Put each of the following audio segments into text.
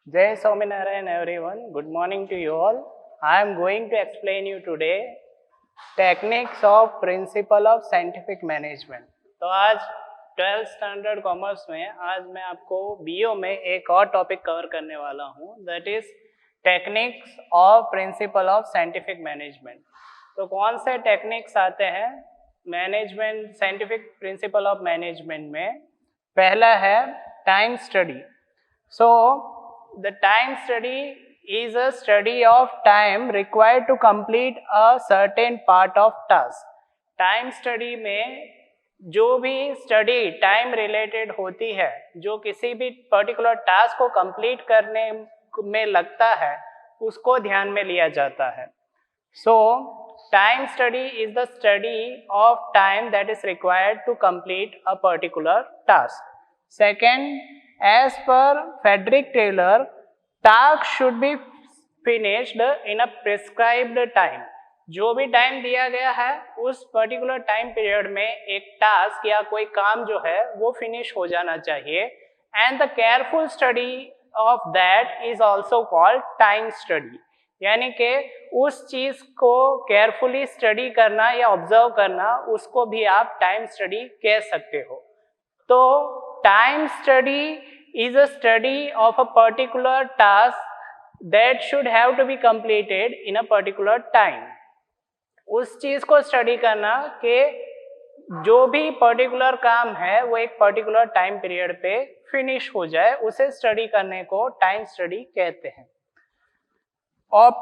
Jai Swaminarayan everyone. Good morning to you all. I am going to explain you today techniques of principle of scientific management. तो आज 12th standard commerce में आज मैं आपको BO में एक और टॉपिक कवर करने वाला हूँ, that is techniques of principle of scientific management. तो कौन से टेक्निक्स आते हैं management scientific principle of management में? पहला है time study. So the time study is a study of time required to complete a certain part of task. Time study में जो भी स्टडी टाइम रिलेटेड होती है, जो किसी भी पर्टिकुलर टास्क को कंप्लीट करने में लगता है, उसको ध्यान में लिया जाता है। So time study is the study of time that is required to complete a particular task. Second, as per Frederick Taylor, task should be finished in a prescribed time. जो भी टाइम दिया गया है उस पर्टिकुलर टाइम पीरियड में एक task या कोई काम जो है वो फिनिश हो जाना चाहिए, and the careful study of that is also called time study. यानी कि उस चीज को केयरफुली स्टडी करना या ऑब्जर्व करना, उसको भी आप टाइम स्टडी कह सकते हो। तो time study is a study of a particular task that should have to be completed in a particular time. उस चीज को स्टडी करना कि जो भी पर्टिकुलर काम है वो एक पर्टिकुलर टाइम पीरियड पे फिनिश हो जाए, उसे स्टडी करने को टाइम स्टडी कहते हैं। और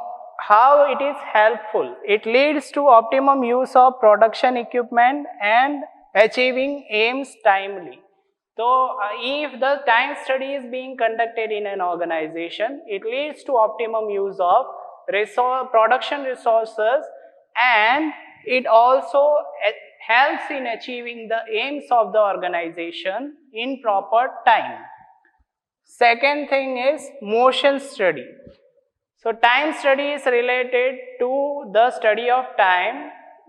how it is helpful? It leads to optimum use of production equipment and achieving aims timely. So if the time study is being conducted in an organization, it leads to optimum use of production resources, and it also helps in achieving the aims of the organization in proper time. Second thing is motion study. So time study is related to the study of time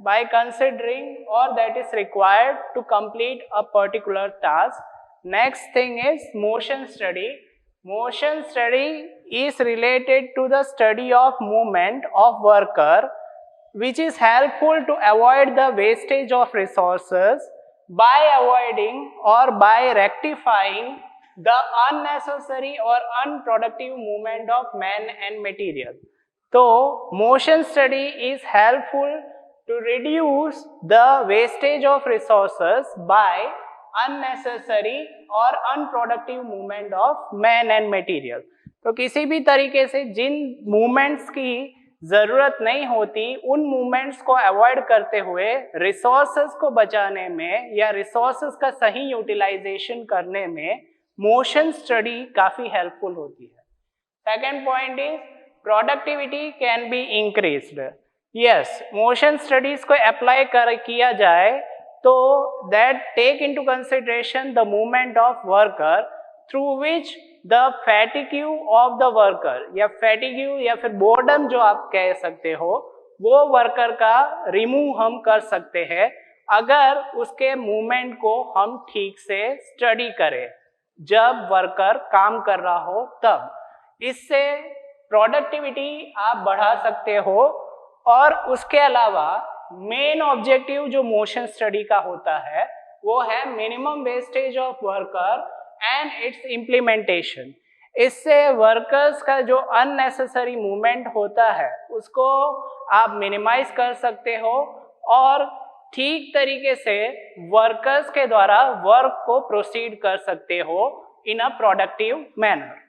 by considering or that is required to complete a particular task. Next thing is motion study. Motion study is related to the study of movement of worker, which is helpful to avoid the wastage of resources by avoiding or by rectifying the unnecessary or unproductive movement of man and material. So motion study is helpful to reduce the wastage of resources by unnecessary और unproductive movement of man and material. तो किसी भी तरीके से जिन movements की ज़रूरत नहीं होती, उन मूवमेंट्स को अवॉइड करते हुए रिसोर्सेज को बचाने में या रिसोर्सेज का सही यूटिलाइजेशन करने में मोशन स्टडी काफ़ी हेल्पफुल होती है। Second point is productivity can be increased. Yes, motion studies को अप्लाई किया जाए तो that take into consideration the movement of worker through which the fatigue of the worker या fatigue या फिर boredom जो आप कह सकते हो, वो वर्कर का रिमूव हम कर सकते हैं अगर उसके मूवमेंट को हम ठीक से स्टडी करें जब वर्कर काम कर रहा हो तब। इससे प्रोडक्टिविटी आप बढ़ा सकते हो, और उसके अलावा मेन ऑब्जेक्टिव जो मोशन स्टडी का होता है वो है minimum wastage of worker and it's implementation. इससे वर्कर्स का जो अननेसेसरी मूवमेंट होता है उसको आप मिनिमाइज कर सकते हो और ठीक तरीके से वर्कर्स के द्वारा वर्क को प्रोसीड कर सकते हो in a productive manner.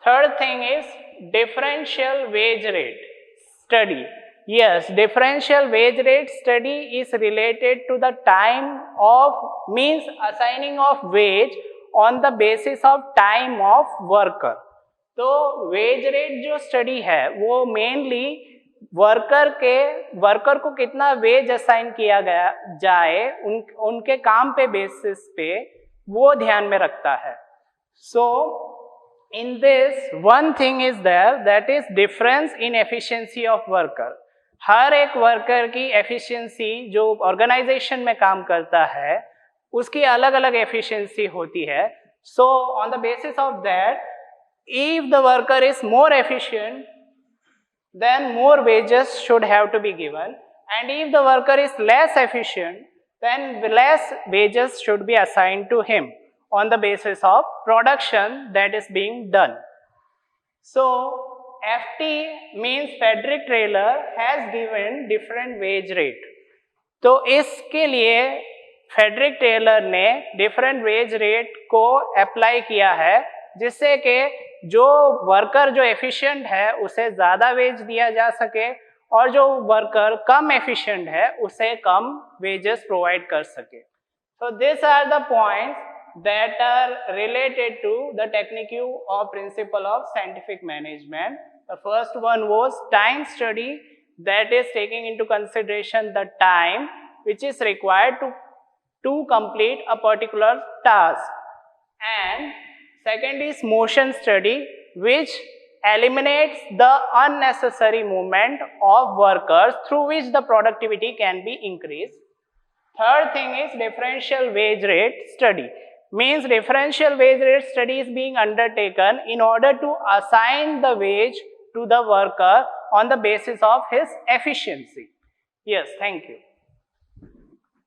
Third thing is differential wage rate study. Yes, differential wage rate study is related to the time of means assigning of wage on the basis of time of worker. तो wage rate जो study है वो mainly worker को कितना veg assign किया गया जाए उनके काम पे बेसिस पे वो ध्यान में रखता है। So in this one thing is there, that is difference in efficiency of worker. हर एक वर्कर की एफिशिएंसी जो ऑर्गेनाइजेशन में काम करता है उसकी अलग अलग एफिशिएंसी होती है। So on the basis of that if the worker is more efficient, then more wages should have to be given, and if the worker is less efficient, then less wages should be assigned to him on the basis of production that is being done. So FT means Frederick Taylor has given different wage rate. तो इसके लिए Frederick Taylor ने different wage rate को apply किया है, जिससे कि जो वर्कर जो एफिशिएंट है उसे ज़्यादा वेज दिया जा सके और जो वर्कर कम एफिशिएंट है उसे कम वेजेस प्रोवाइड कर सके. So these are the points that are related to the technique or principle of scientific management. The first one was time study, that is taking into consideration the time which is required to complete a particular task. And second is motion study, which eliminates the unnecessary movement of workers through which the productivity can be increased. Third thing is differential wage rate study, means differential wage rate study is being undertaken in order to assign the wage to the worker on the basis of his efficiency. Yes, thank you.